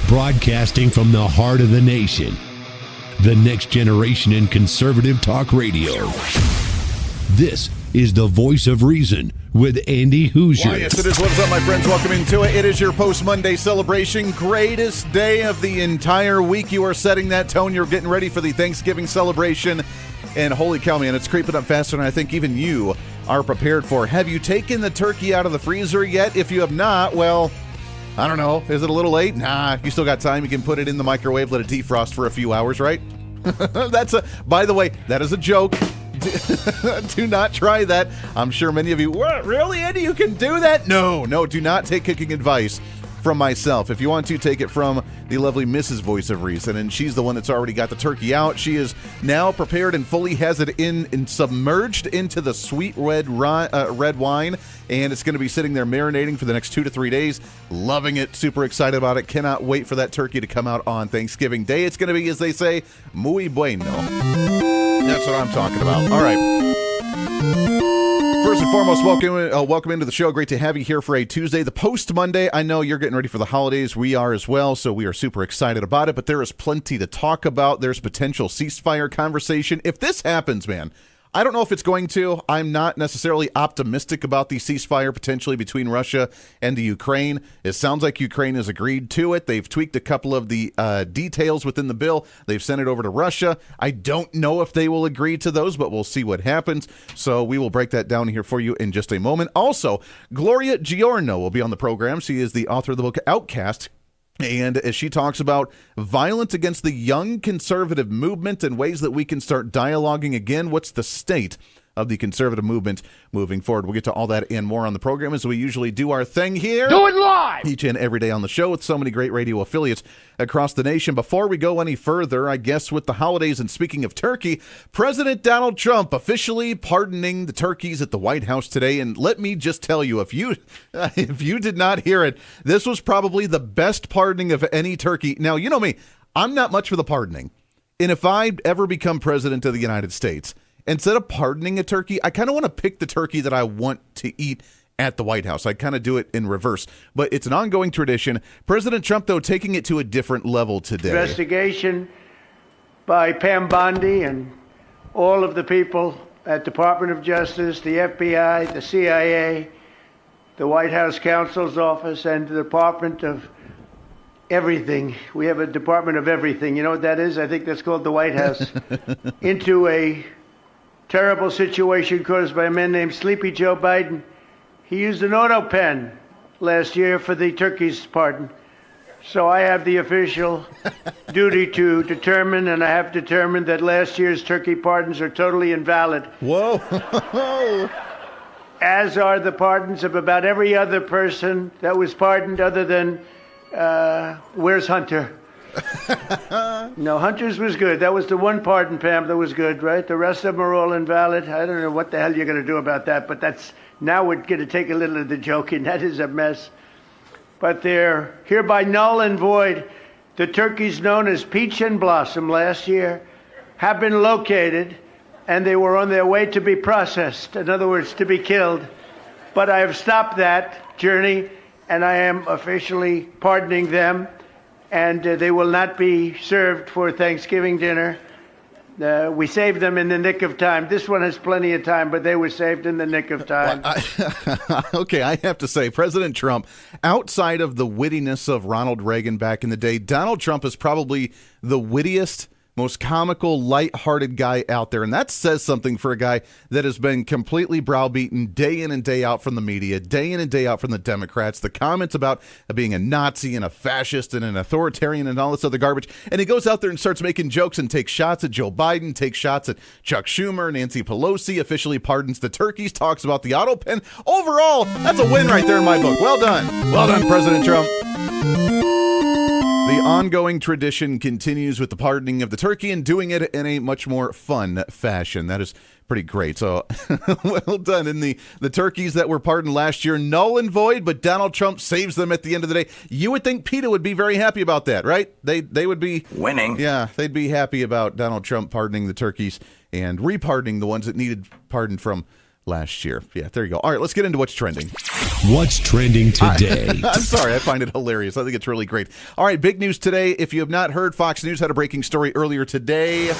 Broadcasting from the heart of the nation, the next generation in conservative talk radio. This is the Voice of Reason with Andy Hoosier. Well, yes, it is. What's up, my friends? Welcome into it. It is your post-Monday celebration. Greatest day of the entire week. You are setting that tone. You're getting ready for the Thanksgiving celebration. And holy cow, man, it's creeping up faster than I think even you are prepared for. Have you taken the turkey out of the freezer yet? If you have not, well, I don't know. Is it a little late? Nah, you still got time. You can put it in the microwave, let it defrost for a few hours, right? By the way, that is a joke. Do not try that. I'm sure many of you, what, really, Andy, you can do that? No, do not take cooking advice from myself. If you want to, take it from the lovely Mrs. Voice of Reason, and she's the one that's already got the turkey out. She is now prepared and fully has it in and submerged into the sweet red wine, and it's going to be sitting there marinating for the next 2 to 3 days. Loving it, super excited about it. Cannot wait for that turkey to come out on Thanksgiving Day. It's going to be, as they say, muy bueno. That's what I'm talking about. All right. First and foremost, welcome into the show. Great to have you here for a Tuesday, the post-Monday. I know you're getting ready for the holidays. We are as well, so we are super excited about it. But there is plenty to talk about. There's potential ceasefire conversation. If this happens, man, I don't know if it's going to. I'm not necessarily optimistic about the ceasefire potentially between Russia and the Ukraine. It sounds like Ukraine has agreed to it. They've tweaked a couple of the details within the bill. They've sent it over to Russia. I don't know if they will agree to those, but we'll see what happens. So we will break that down here for you in just a moment. Also, Gloria Giorno will be on the program. She is the author of the book Outcast. And as she talks about violence against the young conservative movement and ways that we can start dialoguing again, what's the state of the conservative movement moving forward? We'll get to all that and more on the program as we usually do our thing here. Do it live! Each and every day on the show with so many great radio affiliates across the nation. Before we go any further, I guess with the holidays and speaking of turkey, President Donald Trump officially pardoning the turkeys at the White House today. And let me just tell you, if you did not hear it, this was probably the best pardoning of any turkey. Now, you know me, I'm not much for the pardoning. And if I ever become president of the United States, instead of pardoning a turkey, I kind of want to pick the turkey that I want to eat at the White House. I kind of do it in reverse, but it's an ongoing tradition. President Trump, though, taking it to a different level today. Investigation by Pam Bondi and all of the people at Department of Justice, the FBI, the CIA, the White House counsel's office, and the Department of Everything. We have a Department of Everything. You know what that is? I think that's called the White House. Into a terrible situation caused by a man named Sleepy Joe Biden. He used an auto pen last year for the turkey's pardon. So I have the official duty to determine, and I have determined that last year's turkey pardons are totally invalid. Whoa. As are the pardons of about every other person that was pardoned other than, where's Hunter? No, Hunter's was good. That was the one pardon, Pam, that was good, right? The rest of them are all invalid. I don't know what the hell you're going to do about that, but now we're going to take a little of the joking. That is a mess. But they're hereby null and void. The turkeys known as Peach and Blossom last year have been located, and they were on their way to be processed. In other words, to be killed. But I have stopped that journey, and I am officially pardoning them. And they will not be served for Thanksgiving dinner. We saved them in the nick of time. This one has plenty of time, but they were saved in the nick of time. Okay, I have to say, President Trump, outside of the wittiness of Ronald Reagan back in the day, Donald Trump is probably the wittiest, most comical, lighthearted guy out there. And that says something for a guy that has been completely browbeaten day in and day out from the media, day in and day out from the Democrats. The comments about being a Nazi and a fascist and an authoritarian and all this other garbage. And he goes out there and starts making jokes and takes shots at Joe Biden, takes shots at Chuck Schumer, Nancy Pelosi, officially pardons the turkeys, talks about the auto pen. Overall, that's a win right there in my book. Well done. Well done, President Trump. The ongoing tradition continues with the pardoning of the turkey and doing it in a much more fun fashion. That is pretty great. So well done. And the turkeys that were pardoned last year, null and void, but Donald Trump saves them at the end of the day. You would think PETA would be very happy about that, right? They would be winning. Yeah, they'd be happy about Donald Trump pardoning the turkeys and repardoning the ones that needed pardon from last year. Yeah, there you go. All right, let's get into what's trending. What's trending today? I'm sorry, I find it hilarious. I think it's really great. All right, big news today. If you have not heard, Fox News had a breaking story earlier today.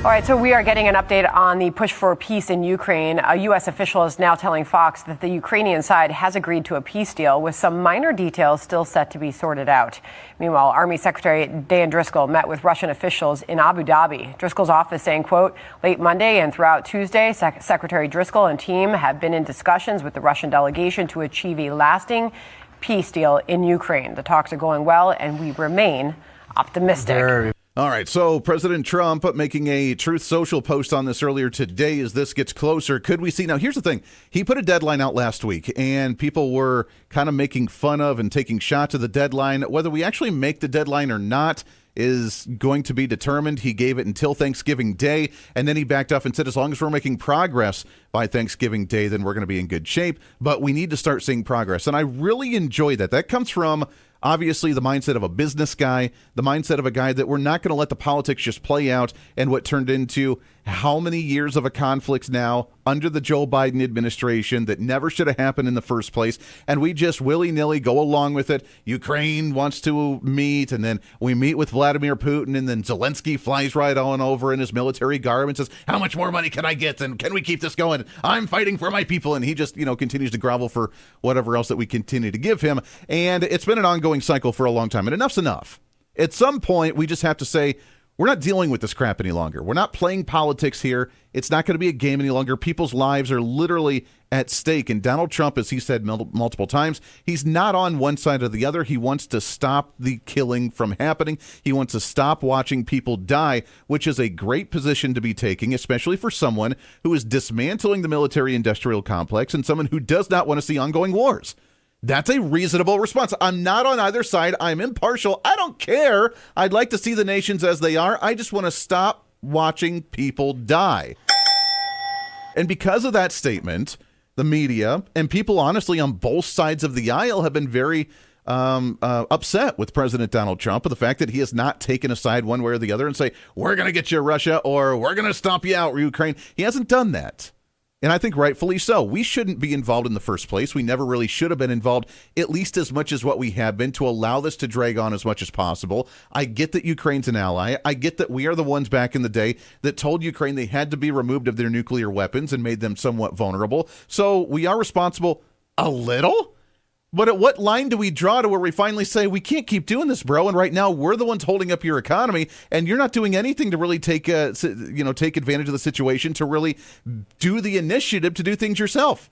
All right, so we are getting an update on the push for peace in Ukraine. A U.S. official is now telling Fox that the Ukrainian side has agreed to a peace deal with some minor details still set to be sorted out. Meanwhile, Army Secretary Dan Driscoll met with Russian officials in Abu Dhabi. Driscoll's office saying, quote, late Monday and throughout Tuesday, Secretary Driscoll and team have been in discussions with the Russian delegation to achieve a lasting peace deal in Ukraine. The talks are going well, and we remain optimistic. All right, so President Trump making a Truth Social post on this earlier today as this gets closer. Could we see? Now, here's the thing. He put a deadline out last week, and people were kind of making fun of and taking shots of the deadline. Whether we actually make the deadline or not is going to be determined. He gave it until Thanksgiving Day, and then he backed off and said, as long as we're making progress by Thanksgiving Day, then we're going to be in good shape. But we need to start seeing progress, and I really enjoy that. That comes from obviously the mindset of a business guy, the mindset of a guy that we're not going to let the politics just play out and what turned into how many years of a conflict now under the Joe Biden administration that never should have happened in the first place. And we just willy-nilly go along with it. Ukraine wants to meet, and then we meet with Vladimir Putin, and then Zelensky flies right on over in his military garb and says, how much more money can I get? And can we keep this going? I'm fighting for my people. And he just, continues to grovel for whatever else that we continue to give him. And it's been an ongoing cycle for a long time. And enough's enough. At some point, we just have to say, we're not dealing with this crap any longer. We're not playing politics here. It's not going to be a game any longer. People's lives are literally at stake. And Donald Trump, as he said multiple times, he's not on one side or the other. He wants to stop the killing from happening. He wants to stop watching people die, which is a great position to be taking, especially for someone who is dismantling the military-industrial complex and someone who does not want to see ongoing wars. That's a reasonable response. I'm not on either side. I'm impartial. I don't care. I'd like to see the nations as they are. I just want to stop watching people die. And because of that statement, the media and people honestly on both sides of the aisle have been very upset with President Donald Trump with the fact that he has not taken a side one way or the other and say, we're going to get you, Russia, or we're going to stomp you out, Ukraine. He hasn't done that. And I think rightfully so. We shouldn't be involved in the first place. We never really should have been involved, at least as much as what we have been, to allow this to drag on as much as possible. I get that Ukraine's an ally. I get that we are the ones back in the day that told Ukraine they had to be removed of their nuclear weapons and made them somewhat vulnerable. So we are responsible a little. But at what line do we draw to where we finally say, we can't keep doing this, bro? And right now, we're the ones holding up your economy, and you're not doing anything to really take advantage of the situation, to really do the initiative to do things yourself.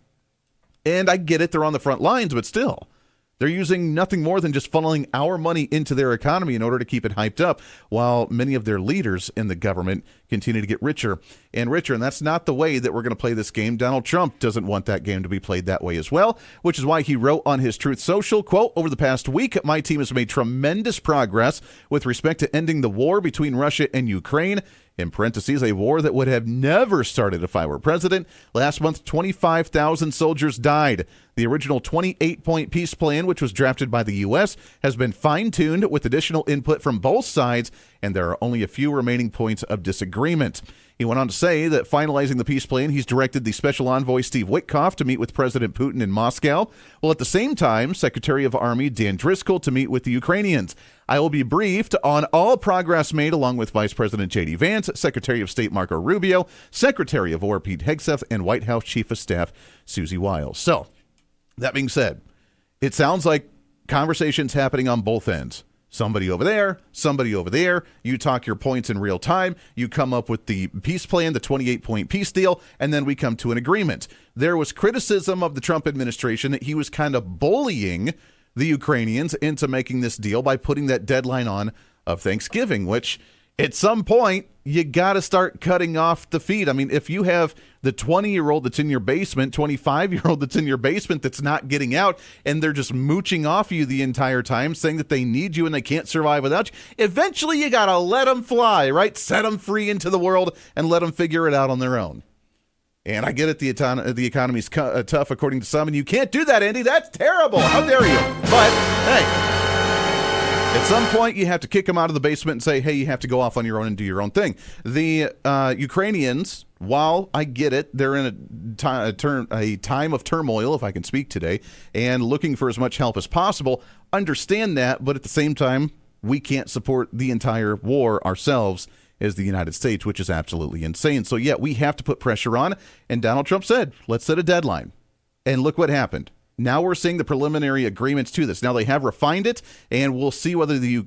And I get it, they're on the front lines, but still, they're using nothing more than just funneling our money into their economy in order to keep it hyped up, while many of their leaders in the government continue to get richer and richer. And that's not the way that we're going to play this game. Donald Trump doesn't want that game to be played that way as well, which is why he wrote on his Truth Social, quote, over the past week, my team has made tremendous progress with respect to ending the war between Russia and Ukraine. In parentheses, a war that would have never started if I were president. Last month, 25,000 soldiers died. The original 28-point peace plan, which was drafted by the U.S., has been fine-tuned with additional input from both sides, and there are only a few remaining points of disagreement. He went on to say that finalizing the peace plan, he's directed the special envoy Steve Witkoff to meet with President Putin in Moscow, while at the same time, Secretary of Army Dan Driscoll to meet with the Ukrainians. I will be briefed on all progress made along with Vice President J.D. Vance, Secretary of State Marco Rubio, Secretary of War Pete Hegseth, and White House Chief of Staff Susie Wiles. So, that being said, it sounds like conversations happening on both ends. Somebody over there, somebody over there. You talk your points in real time. You come up with the peace plan, the 28-point peace deal, and then we come to an agreement. There was criticism of the Trump administration that he was kind of bullying the Ukrainians into making this deal by putting that deadline on of Thanksgiving, which at some point, you got to start cutting off the feed. I mean, if you have the 20-year-old that's in your basement, 25-year-old that's in your basement that's not getting out, and they're just mooching off you the entire time, saying that they need you and they can't survive without you, eventually you got to let them fly, right? Set them free into the world and let them figure it out on their own. And I get it, the economy's tough according to some, and you can't do that, Andy. That's terrible. How dare you? But, hey, at some point, you have to kick them out of the basement and say, hey, you have to go off on your own and do your own thing. The Ukrainians, while I get it, they're in a time of turmoil, if I can speak today, and looking for as much help as possible. Understand that, but at the same time, we can't support the entire war ourselves as the United States, which is absolutely insane. So, yeah, we have to put pressure on. And Donald Trump said, let's set a deadline. And look what happened. Now we're seeing the preliminary agreements to this. Now they have refined it, and we'll see whether the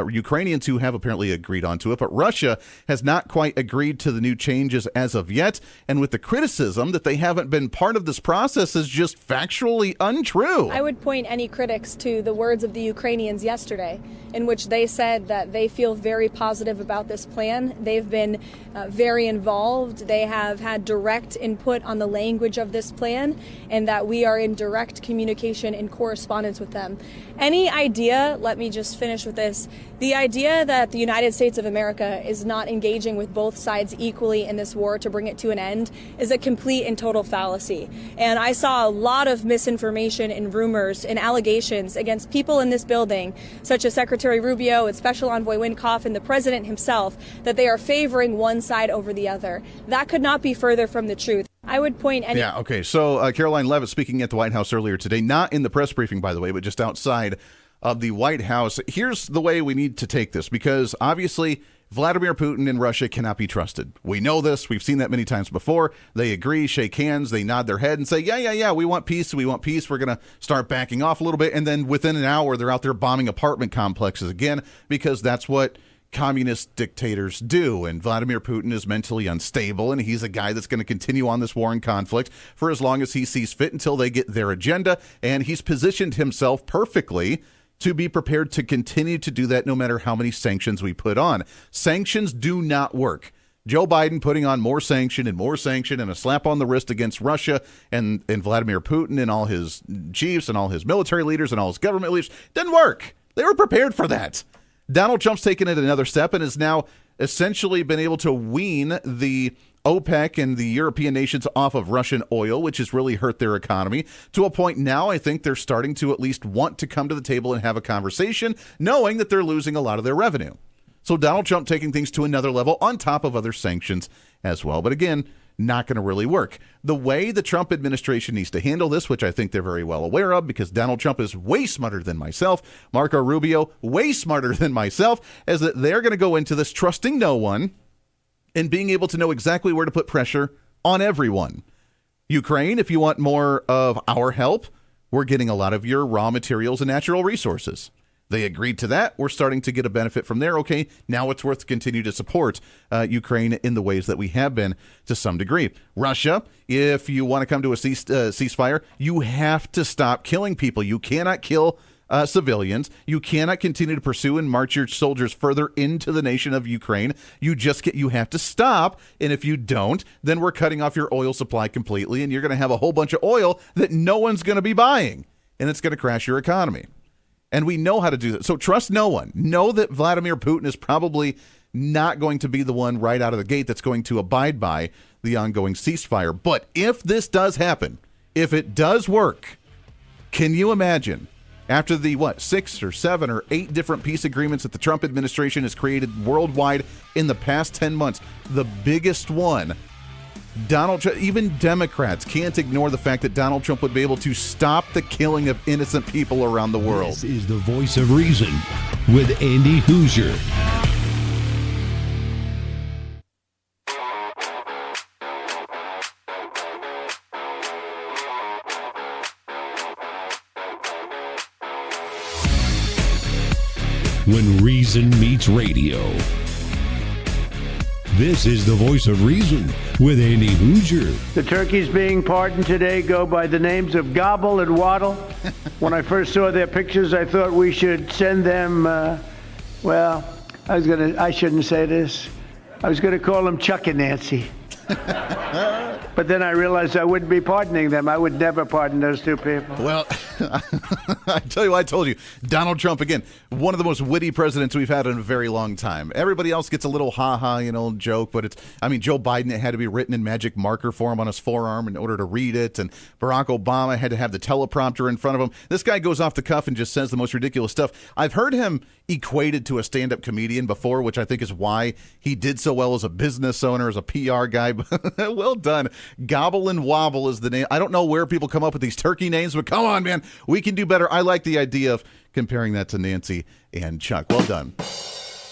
Ukrainians who have apparently agreed onto it, but Russia has not quite agreed to the new changes as of yet. And with the criticism that they haven't been part of this process is just factually untrue. I would point any critics to the words of the Ukrainians yesterday, in which they said that they feel very positive about this plan. They've been very involved. They have had direct input on the language of this plan, and that we are in direct communication and correspondence with them. Any idea, let me just finish with this, the idea that the United States of America is not engaging with both sides equally in this war to bring it to an end is a complete and total fallacy. And I saw a lot of misinformation and rumors and allegations against people in this building, such as Secretary Rubio and Special Envoy Wynkoff and the President himself, that they are favoring one side over the other. That could not be further from the truth. I would point any... Yeah, okay. So Caroline Leavitt speaking at the White House earlier today, not in the press briefing, by the way, but just outside of the White House. Here's the way we need to take this, because obviously Vladimir Putin and Russia cannot be trusted. We know this. We've seen that many times before. They agree, shake hands, they nod their head and say, yeah, we want peace. We want peace. We're going to start backing off a little bit. And then within an hour, they're out there bombing apartment complexes again, because that's what communist dictators do. And Vladimir Putin is mentally unstable, and he's a guy that's going to continue on this war and conflict for as long as he sees fit until they get their agenda. And he's positioned himself perfectly to be prepared to continue to do that no matter how many sanctions we put on. Sanctions do not work. Joe Biden putting on more sanction and a slap on the wrist against Russia and Vladimir Putin and all his chiefs and all his military leaders and all his government leaders didn't work. They were prepared for that. Donald Trump's taken it another step and has now essentially been able to wean the OPEC and the European nations off of Russian oil, which has really hurt their economy, to a point now I think they're starting to at least want to come to the table and have a conversation, knowing that they're losing a lot of their revenue. So Donald Trump taking things to another level on top of other sanctions as well. But again, not going to really work. The way the Trump administration needs to handle this, which I think they're very well aware of, because Donald Trump is way smarter than myself, Marco Rubio way smarter than myself, is that they're going to go into this trusting no one and being able to know exactly where to put pressure on everyone. Ukraine, if you want more of our help, we're getting a lot of your raw materials and natural resources. They agreed to that. We're starting to get a benefit from there. Okay, now it's worth to continue to support Ukraine in the ways that we have been to some degree. Russia, if you want to come to a ceasefire, you have to stop killing people. You cannot kill civilians. You cannot continue to pursue and march your soldiers further into the nation of Ukraine. You have to stop. And if you don't, then we're cutting off your oil supply completely. And you're going to have a whole bunch of oil that no one's going to be buying. And it's going to crash your economy. And we know how to do that. So trust no one. Know that Vladimir Putin is probably not going to be the one right out of the gate that's going to abide by the ongoing ceasefire. But if this does happen, if it does work, can you imagine after the, 6 or 7 or 8 different peace agreements that the Trump administration has created worldwide in the past 10 months, the biggest one, Donald Trump, even Democrats can't ignore the fact that Donald Trump would be able to stop the killing of innocent people around the world. This is the Voice of Reason with Andy Hoosier. When reason meets radio. This is the Voice of Reason with Andy Hoosier. The turkeys being pardoned today go by the names of Gobble and Waddle. When I first saw their pictures, I thought we should send them, I shouldn't say this. I was going to call them Chuck and Nancy. But then I realized I wouldn't be pardoning them. I would never pardon those two people. Well, I tell you, I told you, Donald Trump, again, one of the most witty presidents we've had in a very long time. Everybody else gets a little ha-ha, joke, but Joe Biden, it had to be written in magic marker for him on his forearm in order to read it, and Barack Obama had to have the teleprompter in front of him. This guy goes off the cuff and just says the most ridiculous stuff. I've heard him equated to a stand-up comedian before, which I think is why he did so well as a business owner, as a PR guy. Well done. Gobble and Wobble is the name. I don't know where people come up with these turkey names, but come on, man. We can do better. I like the idea of comparing that to Nancy and Chuck. Well done.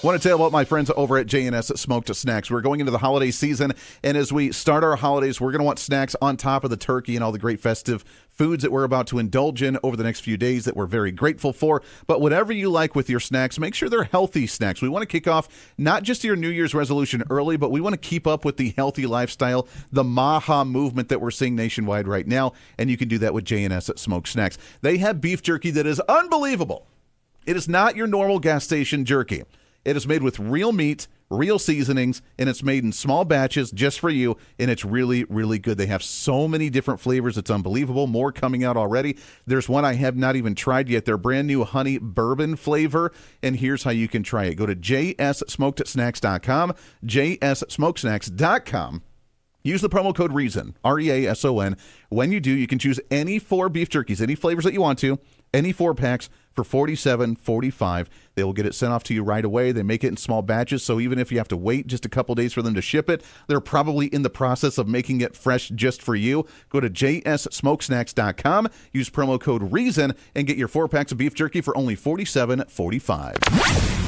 Want to tell about my friends over at J&S Smoked Snacks. We're going into the holiday season, and as we start our holidays, we're going to want snacks on top of the turkey and all the great festive foods that we're about to indulge in over the next few days that we're very grateful for. But whatever you like with your snacks, make sure they're healthy snacks. We want to kick off not just your New Year's resolution early, but we want to keep up with the healthy lifestyle, the MAGA movement that we're seeing nationwide right now, and you can do that with J&S Smoked Snacks. They have beef jerky that is unbelievable. It is not your normal gas station jerky. It is made with real meat, real seasonings, and it's made in small batches just for you, and it's really, really good. They have so many different flavors. It's unbelievable. More coming out already. There's one I have not even tried yet. Their brand new honey bourbon flavor, and here's how you can try it. Go to jssmokedsnacks.com, jssmokesnacks.com. Use the promo code REASON, REASON. When you do, you can choose any 4 beef jerkies, any flavors that you want to, any 4 packs for $47.45. They will get it sent off to you right away. They make it in small batches, so even if you have to wait just a couple days for them to ship it, they're probably in the process of making it fresh just for you. Go to jssmokesnacks.com, use promo code REASON, and get your 4 packs of beef jerky for only $47.45.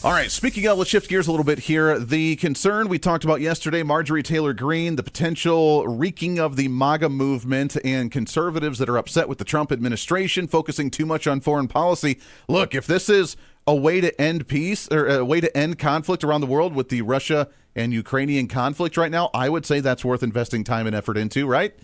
All right, speaking of, let's shift gears a little bit here. The concern we talked about yesterday, Marjorie Taylor Greene, the potential wreaking of the MAGA movement, and conservatives that are upset with the Trump administration focusing too much on foreign policy. Look, if this is a way to end peace or a way to end conflict around the world with the Russia and Ukrainian conflict right now, I would say that's worth investing time and effort into, right?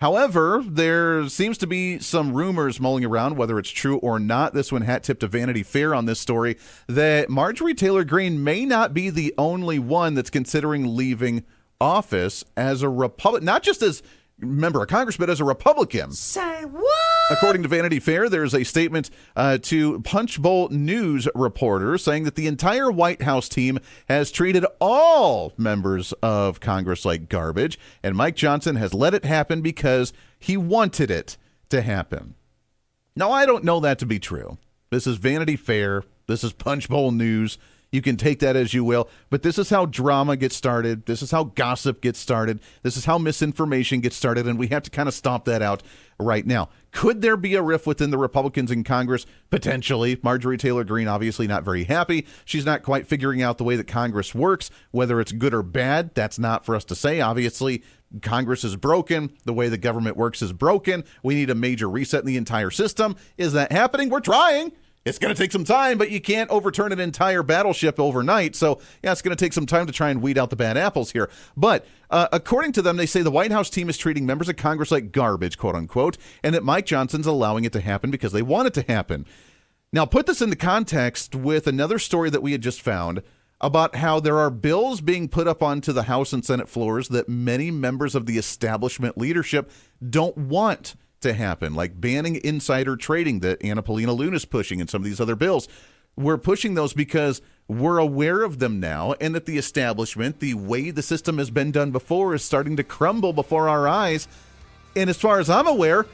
However, there seems to be some rumors mulling around, whether it's true or not. This one hat tipped to Vanity Fair on this story, that Marjorie Taylor Greene may not be the only one that's considering leaving office as a Republican, not just as member of Congress, but as a Republican. Say what? According to Vanity Fair, there's a statement to Punchbowl News reporters saying that the entire White House team has treated all members of Congress like garbage, and Mike Johnson has let it happen because he wanted it to happen. Now, I don't know that to be true. This is Vanity Fair. This is Punchbowl News. You can take that as you will, but this is how drama gets started. This is how gossip gets started. This is how misinformation gets started, and we have to kind of stomp that out right now. Could there be a rift within the Republicans in Congress? Potentially. Marjorie Taylor Greene obviously not very happy. She's not quite figuring out the way that Congress works, whether it's good or bad. That's not for us to say. Obviously, Congress is broken. The way the government works is broken. We need a major reset in the entire system. Is that happening? We're trying. It's going to take some time, but you can't overturn an entire battleship overnight. So, yeah, it's going to take some time to try and weed out the bad apples here. But according to them, they say the White House team is treating members of Congress like garbage, quote unquote, and that Mike Johnson's allowing it to happen because they want it to happen. Now, put this into context with another story that we had just found about how there are bills being put up onto the House and Senate floors that many members of the establishment leadership don't want to happen, like banning insider trading that Anna Paulina Luna's pushing and some of these other bills. We're pushing those because we're aware of them now, and that the establishment, the way the system has been done before, is starting to crumble before our eyes. And as far as I'm aware,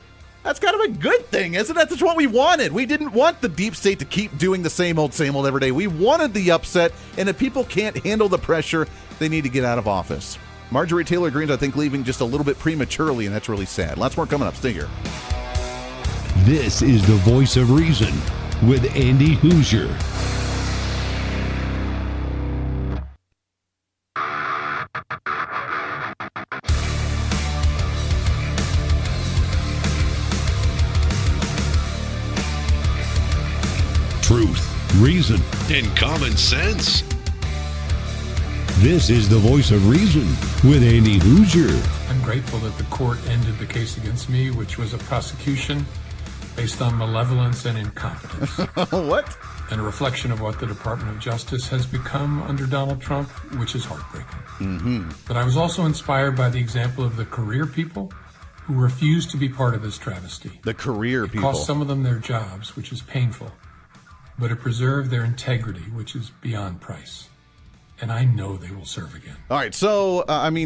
that's kind of a good thing, isn't it? That's what we wanted. We didn't want the deep state to keep doing the same old every day. We wanted the upset, and if people can't handle the pressure, they need to get out of office. Marjorie Taylor Greene's, I think, leaving just a little bit prematurely, and that's really sad. Lots more coming up. Stay here. This is the Voice of Reason with Andy Hoosier. Truth, reason, and common sense. This is the Voice of Reason with Andy Hoosier. I'm grateful that the court ended the case against me, which was a prosecution based on malevolence and incompetence. What? and a reflection of what the Department of Justice has become under Donald Trump, which is heartbreaking. But I was also inspired by the example of the career people who refuse to be part of this travesty. The career It people. cost some of them their jobs, which is painful, but it preserved their integrity, which is beyond price. And I know they will serve again. All right, so,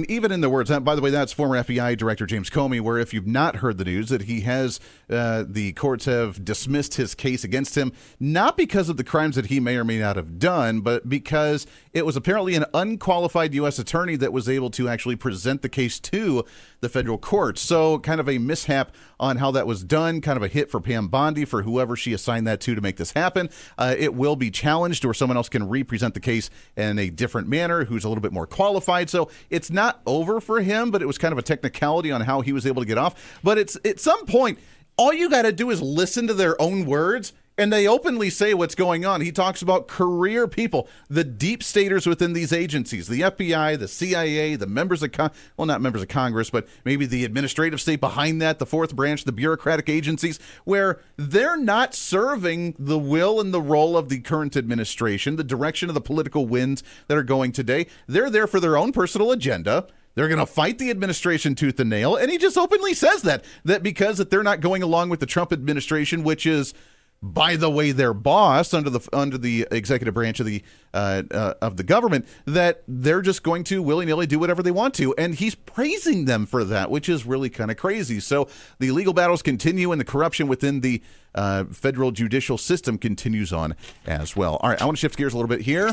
even in the words, by the way, that's former FBI Director James Comey, where if you've not heard the news, that he has, the courts have dismissed his case against him, not because of the crimes that he may or may not have done, but because it was apparently an unqualified U.S. attorney that was able to actually present the case to the federal court. So kind of a mishap on how that was done, kind of a hit for Pam Bondi for whoever she assigned that to make this happen. It will be challenged, or someone else can represent the case in a different manner who's a little bit more qualified. So it's not over for him, but it was kind of a technicality on how he was able to get off. But it's at some point, all you got to do is listen to their own words, and they openly say what's going on. He talks about career people, the deep staters within these agencies, the FBI, the CIA, the members of, not members of Congress, but maybe the administrative state behind that, the fourth branch, the bureaucratic agencies, where they're not serving the will and the role of the current administration, the direction of the political winds that are going today. They're there for their own personal agenda. They're going to fight the administration tooth and nail. And he just openly says that because they're not going along with the Trump administration, which is, by the way, their boss under the executive branch of the government, that they're just going to willy-nilly do whatever they want to. And he's praising them for that, which is really kind of crazy. So the legal battles continue, and the corruption within the federal judicial system continues on as well. All right, I want to shift gears a little bit here.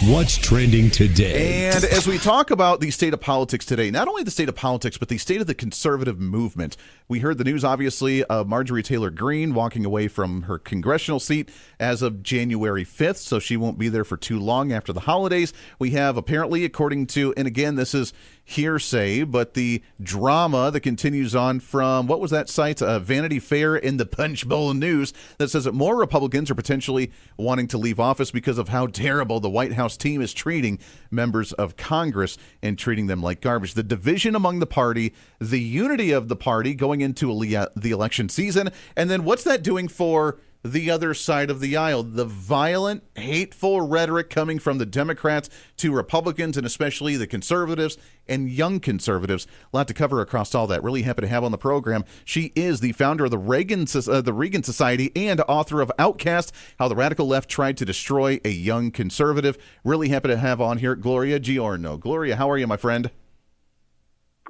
What's trending today? And as we talk about the state of politics today, not only the state of politics, but the state of the conservative movement. We heard the news, obviously, of Marjorie Taylor Greene walking away from her congressional seat as of January 5th, so she won't be there for too long after the holidays. We have apparently, according to, and again, this is hearsay, but the drama that continues on from, what was that site? Vanity Fair and the Punch Bowl News, that says that more Republicans are potentially wanting to leave office because of how terrible the White House team is treating members of Congress and treating them like garbage. The division among the party, the unity of the party going into the election season, and then what's that doing for the other side of the aisle? The violent, hateful rhetoric coming from the Democrats to Republicans, and especially the conservatives and young conservatives. A lot to cover across all that. Really happy to have on the program. She is the founder of the Reagan Society and author of Outcast, How the Radical Left Tried to Destroy a Young Conservative. Really happy to have on here Gloria Giorno. Gloria, how are you, my friend?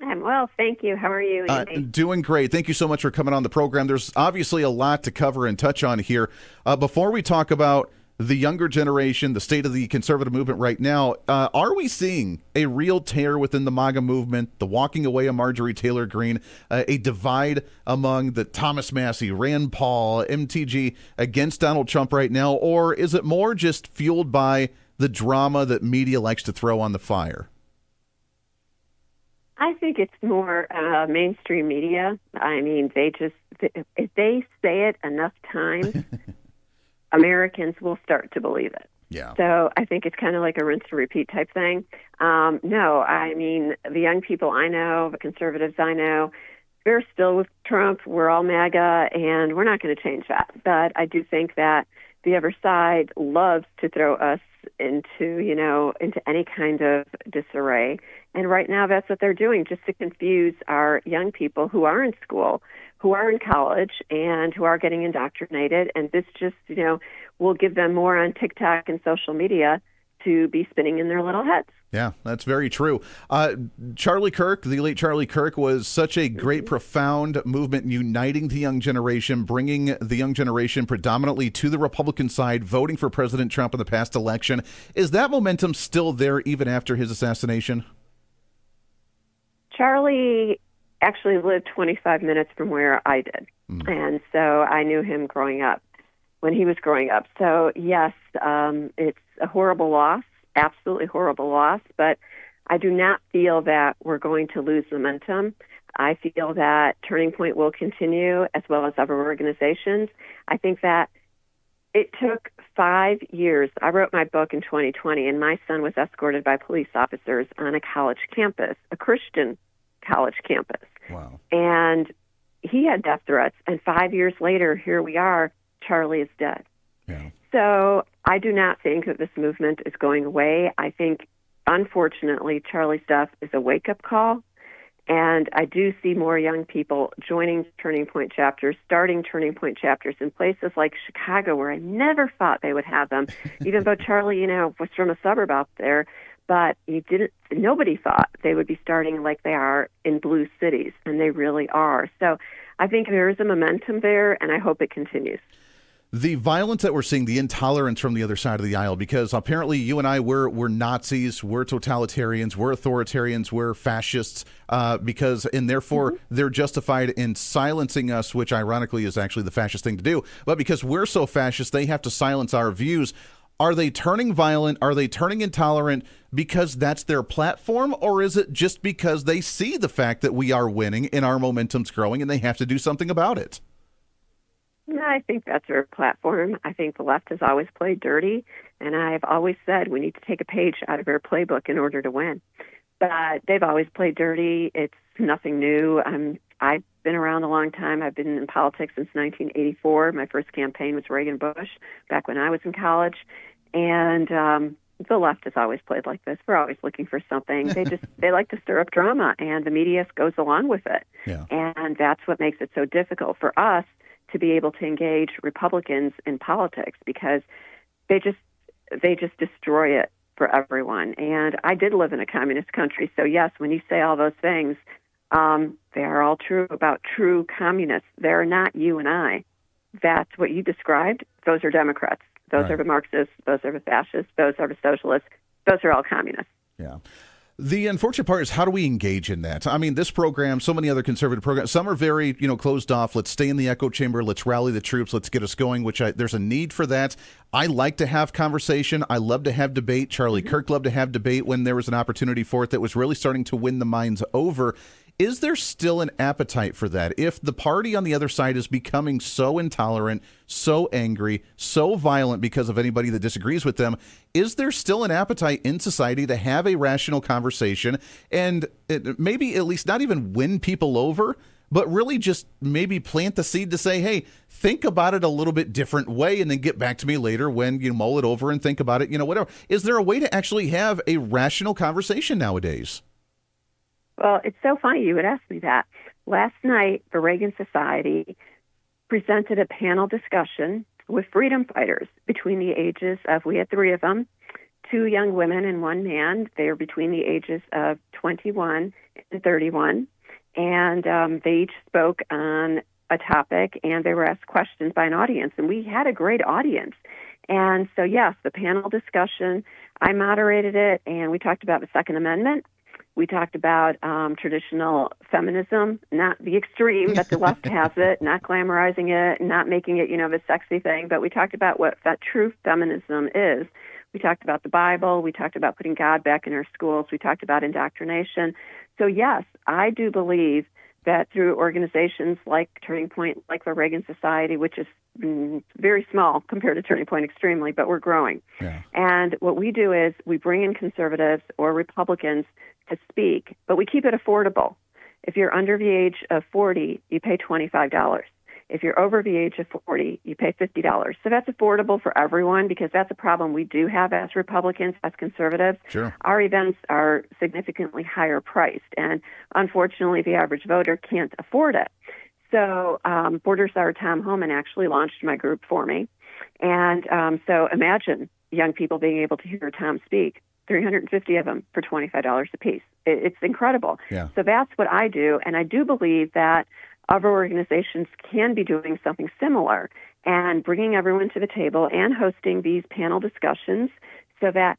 I'm well, thank you. How are you, Andy? Doing great. Thank you so much for coming on the program. There's obviously a lot to cover and touch on here. Before we talk about the younger generation, the state of the conservative movement right now, are we seeing a real tear within the MAGA movement, the walking away of Marjorie Taylor Greene, a divide among the Thomas Massie, Rand Paul, MTG against Donald Trump right now, or is it more just fueled by the drama that media likes to throw on the fire? I think it's more mainstream media. I mean, if they say it enough times, Americans will start to believe it. Yeah. So I think it's kind of like a rinse and repeat type thing. No, I mean, the young people I know, the conservatives I know, they're still with Trump. We're all MAGA, and we're not going to change that. But I do think that the other side loves to throw us into any kind of disarray. And right now that's what they're doing, just to confuse our young people who are in school, who are in college, and who are getting indoctrinated. And this just, will give them more on TikTok and social media to be spinning in their little heads. Yeah, that's very true. Charlie Kirk, the late Charlie Kirk, was such a great, profound movement uniting the young generation, bringing the young generation predominantly to the Republican side, voting for President Trump in the past election. Is that momentum still there even after his assassination? Charlie actually lived 25 minutes from where I did. And so I knew him when he was growing up. So, yes, it's a horrible loss. Absolutely horrible loss, but I do not feel that we're going to lose momentum. I feel that Turning Point will continue, as well as other organizations. I think that it took 5 years. I wrote my book in 2020, and my son was escorted by police officers on a college campus, a Christian college campus. Wow. And he had death threats, and 5 years later, here we are, Charlie is dead. Yeah. So I do not think that this movement is going away. I think, unfortunately, Charlie's death is a wake-up call. And I do see more young people joining Turning Point chapters, starting Turning Point chapters in places like Chicago, where I never thought they would have them, even though Charlie, was from a suburb out there. But nobody thought they would be starting like they are in blue cities, and they really are. So I think there is a momentum there, and I hope it continues. The violence that we're seeing, the intolerance from the other side of the aisle, because apparently you and I, we're Nazis, we're totalitarians, we're authoritarians, we're fascists, and therefore they're justified in silencing us, which ironically is actually the fascist thing to do. But because we're so fascist, they have to silence our views. Are they turning violent? Are they turning intolerant because that's their platform? Or is it just because they see the fact that we are winning and our momentum's growing and they have to do something about it? No, I think that's their platform. I think the left has always played dirty, and I've always said we need to take a page out of their playbook in order to win. But they've always played dirty. It's nothing new. I've been around a long time. I've been in politics since 1984. My first campaign was Reagan-Bush back when I was in college. And the left has always played like this. We're always looking for something. They like to stir up drama, and the media goes along with it. Yeah. And that's what makes it so difficult for us to be able to engage Republicans in politics, because they just destroy it for everyone. And I did live in a communist country, so yes, when you say all those things, they are all true about true communists. They're not you and I. That's what you described. Those are Democrats. Those Right. are the Marxists. Those are the fascists. Those are the socialists. Those are all communists. Yeah. The unfortunate part is, how do we engage in that? I mean, this program, so many other conservative programs, some are very, closed off. Let's stay in the echo chamber. Let's rally the troops. Let's get us going, there's a need for that. I like to have conversation. I love to have debate. Charlie Kirk loved to have debate when there was an opportunity for it that was really starting to win the minds over. Is there still an appetite for that? If the party on the other side is becoming so intolerant, so angry, so violent because of anybody that disagrees with them, is there still an appetite in society to have a rational conversation and maybe at least not even win people over, but really just maybe plant the seed to say, hey, think about it a little bit different way and then get back to me later when you mull it over and think about it, whatever. Is there a way to actually have a rational conversation nowadays? Well, it's so funny you would ask me that. Last night, the Reagan Society presented a panel discussion with freedom fighters between the ages of, we had 3 of them, 2 young women and 1 man. They are between the ages of 21 and 31. And they each spoke on a topic, and they were asked questions by an audience. And we had a great audience. And so, yes, the panel discussion, I moderated it, and we talked about the Second Amendment. We talked about traditional feminism, not the extreme that the left has it, not glamorizing it, not making it, the sexy thing, but we talked about what that true feminism is. We talked about the Bible. We talked about putting God back in our schools. We talked about indoctrination. So, yes, I do believe that through organizations like Turning Point, like the Reagan Society, which is very small compared to Turning Point extremely, but we're growing. Yeah. And what we do is we bring in conservatives or Republicans to speak, but we keep it affordable. If you're under the age of 40, you pay $25. If you're over the age of 40, you pay $50. So that's affordable for everyone, because that's a problem we do have as Republicans, as conservatives. Sure. Our events are significantly higher priced, and unfortunately, the average voter can't afford it. So Border Czar Tom Homan actually launched my group for me. And so imagine young people being able to hear Tom speak, 350 of them for $25 a piece. It's incredible. Yeah. So that's what I do, and I do believe that other organizations can be doing something similar and bringing everyone to the table and hosting these panel discussions so that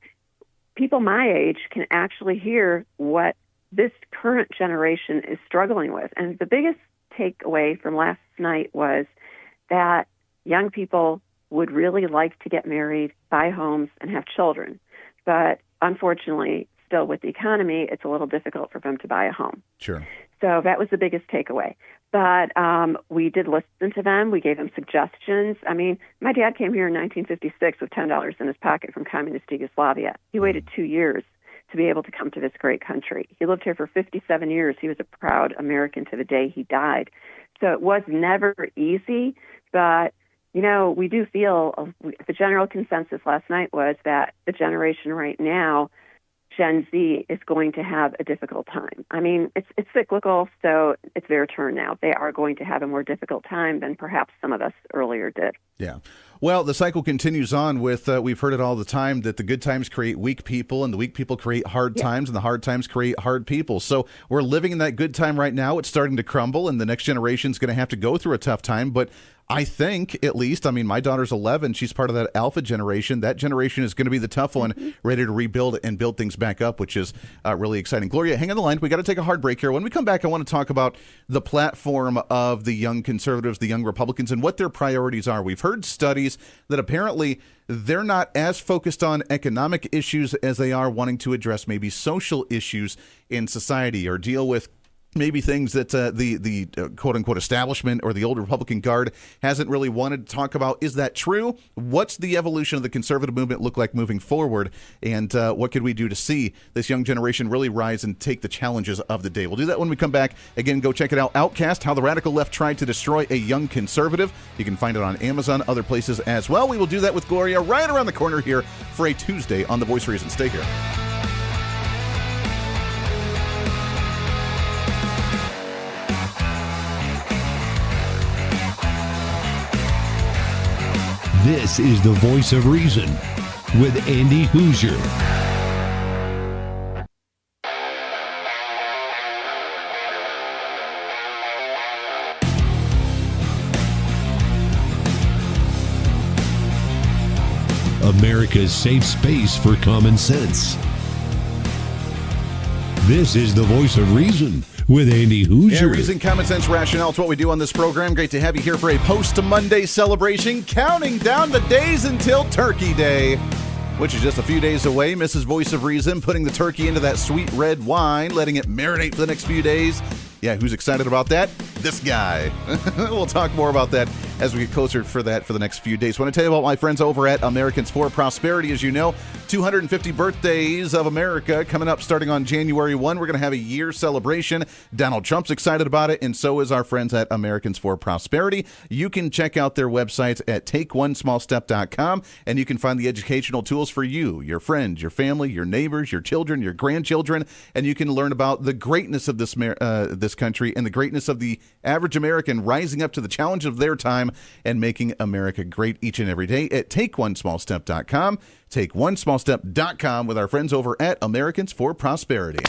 people my age can actually hear what this current generation is struggling with. And the biggest takeaway from last night was that young people would really like to get married, buy homes, and have children. But unfortunately, still with the economy, it's a little difficult for them to buy a home. Sure. So that was the biggest takeaway. But we did listen to them. We gave them suggestions. I mean, my dad came here in 1956 with $10 in his pocket from communist Yugoslavia. He waited 2 years to be able to come to this great country. He lived here for 57 years. He was a proud American to the day he died. So it was never easy, but we do feel the general consensus last night was that the generation right now, Gen Z, is going to have a difficult time. I mean, it's cyclical, so it's their turn now. They are going to have a more difficult time than perhaps some of us earlier did. Yeah. Well, the cycle continues on with, we've heard it all the time, that the good times create weak people and the weak people create hard times and the hard times create hard people. So we're living in that good time right now. It's starting to crumble and the next generation is going to have to go through a tough time. But I think, at least, I mean, my daughter's 11. She's part of that alpha generation. That generation is going to be the tough one, ready to rebuild and build things back up, which is really exciting. Gloria, hang on the line. We got to take a hard break here. When we come back, I want to talk about the platform of the young conservatives, the young Republicans, and what their priorities are. We've heard studies that apparently they're not as focused on economic issues as they are wanting to address maybe social issues in society or deal with maybe things that the quote-unquote establishment or the old Republican Guard hasn't really wanted to talk about. Is that true? What's the evolution of the conservative movement look like moving forward? And what could we do to see this young generation really rise and take the challenges of the day? We'll do that when we come back. Again, go check it out. Outcast, How the Radical Left Tried to Destroy a Young Conservative. You can find it on Amazon, other places as well. We will do that with Gloria right around the corner here for a Tuesday on The Voice of Reason. Stay here. This is the Voice of Reason with Andy Hoosier. America's safe space for common sense. This is the Voice of Reason with Andy Hoosier. Yeah, reason, common sense, rationale. It's what we do on this program. Great to have you here for a post-Monday celebration, counting down the days until Turkey Day, which is just a few days away. Mrs. Voice of Reason putting the turkey into that sweet red wine, letting it marinate for the next few days. Yeah, who's excited about that? This guy. We'll talk more about that as we get closer for the next few days. I want to tell you about my friends over at Americans for Prosperity. As you know, 250 birthdays of America coming up starting on January 1. We're going to have a year celebration. Donald Trump's excited about it, and so is our friends at Americans for Prosperity. You can check out their website at takeonesmallstep.com, and you can find the educational tools for you, your friends, your family, your neighbors, your children, your grandchildren, and you can learn about the greatness of this country and the greatness of the average American rising up to the challenge of their time and making America great each and every day at takeonesmallstep.com. Takeonesmallstep.com with our friends over at Americans for Prosperity.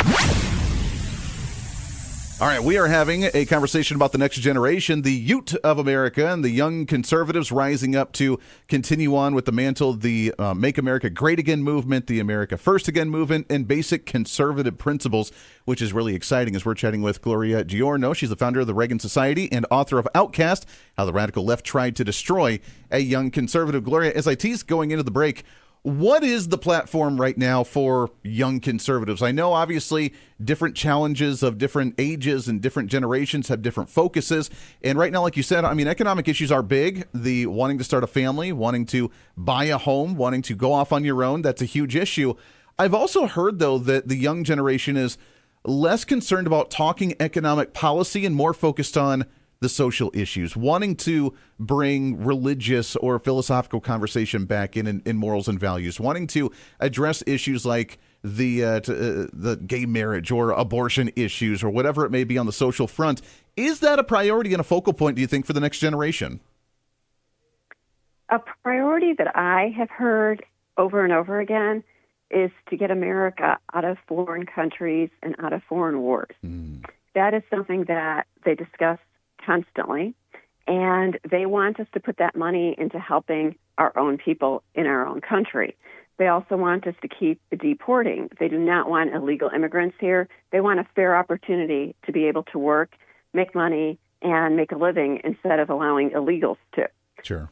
All right, we are having a conversation about the next generation, the youth of America, and the young conservatives rising up to continue on with the mantle, the Make America Great Again movement, the America First Again movement, and basic conservative principles, which is really exciting as we're chatting with Gloria Giorno. She's the founder of the Reagan Society and author of Outcast, How the Radical Left Tried to Destroy a Young Conservative. Gloria, as I teased going into the break, what is the platform right now for young conservatives? I know, obviously, different challenges of different ages and different generations have different focuses. And right now, like you said, I mean, economic issues are big. The wanting to start a family, wanting to buy a home, wanting to go off on your own, that's a huge issue. I've also heard, though, that the young generation is less concerned about talking economic policy and more focused on the social issues, wanting to bring religious or philosophical conversation back in morals and values, wanting to address issues like the gay marriage or abortion issues or whatever it may be on the social front. Is that a priority and a focal point, do you think, for the next generation? A priority that I have heard over and over again is to get America out of foreign countries and out of foreign wars. That is something that they discuss constantly, and they want us to put that money into helping our own people in our own country. They also want us to keep deporting. They do not want illegal immigrants here. They want a fair opportunity to be able to work, make money, and make a living instead of allowing illegals to. Sure.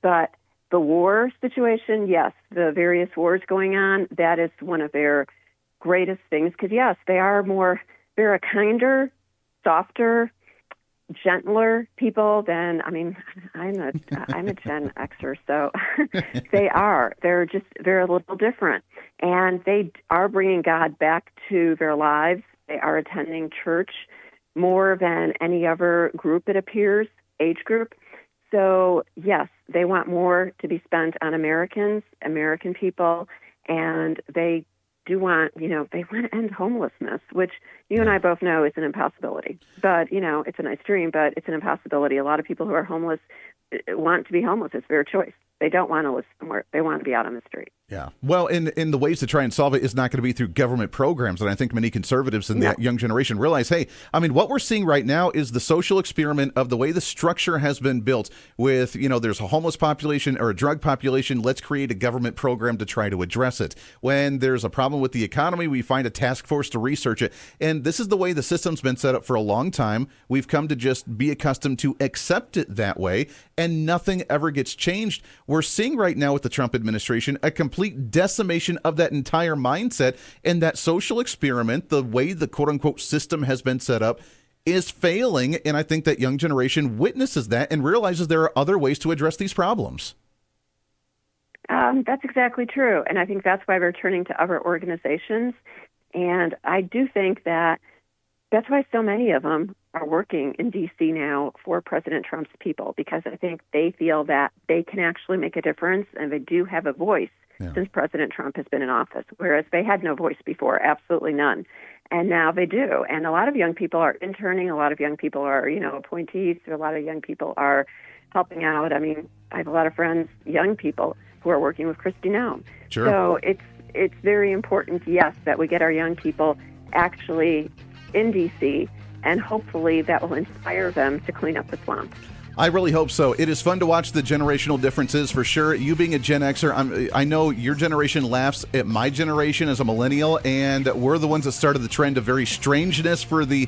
But the war situation, yes, the various wars going on, that is one of their greatest things because, yes, they're a kinder, softer, gentler people than, I mean, I'm a Gen Xer, so they're a little different. And they are bringing God back to their lives. They are attending church more than any other group, it appears, age group. So, yes, they want more to be spent on Americans, American people, and they do want, they want to end homelessness, which you and I both know is an impossibility. But, it's a nice dream, but it's an impossibility. A lot of people who are homeless want to be homeless. It's their choice. They don't want to live somewhere. They want to be out on the street. Yeah. Well, in the ways to try and solve it is not going to be through government programs. And I think many conservatives in the young generation realize, hey, what we're seeing right now is the social experiment of the way the structure has been built with, there's a homeless population or a drug population. Let's create a government program to try to address it. When there's a problem with the economy, we find a task force to research it. And this is the way the system's been set up for a long time. We've come to just be accustomed to accept it that way, and nothing ever gets changed. We're seeing right now with the Trump administration a complete decimation of that entire mindset, and that social experiment, the way the quote-unquote system has been set up, is failing. And I think that young generation witnesses that and realizes there are other ways to address these problems. That's exactly true. And I think that's why we're turning to other organizations. And I do think that that's why so many of them are working in D.C. now for President Trump's people, because I think they feel that they can actually make a difference and they do have a voice since President Trump has been in office, whereas they had no voice before, absolutely none. And now they do. And a lot of young people are interning. A lot of young people are, appointees. A lot of young people are helping out. I have a lot of friends, young people, who are working with Kristi Noem. Sure. So it's very important, yes, that we get our young people actually in D.C., and hopefully that will inspire them to clean up the swamp. I really hope so. It is fun to watch the generational differences for sure. You being a Gen Xer, I know your generation laughs at my generation as a millennial, and we're the ones that started the trend of very strangeness for the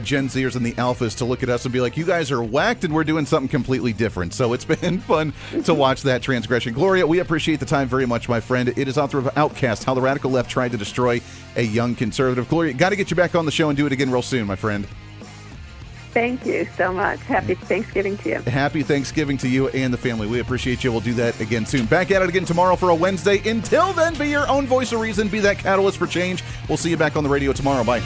Gen Zers and the Alphas to look at us and be like, you guys are whacked and we're doing something completely different. So it's been fun to watch that transgression. Gloria, we appreciate the time very much, my friend. It is author of Outcast, How the Radical Left Tried to Destroy a Young Conservative. Gloria, got to get you back on the show and do it again real soon, my friend. Thank you so much. Happy Thanksgiving to you. Happy Thanksgiving to you and the family. We appreciate you. We'll do that again soon. Back at it again tomorrow for a Wednesday. Until then, be your own voice of reason. Be that catalyst for change. We'll see you back on the radio tomorrow. Bye.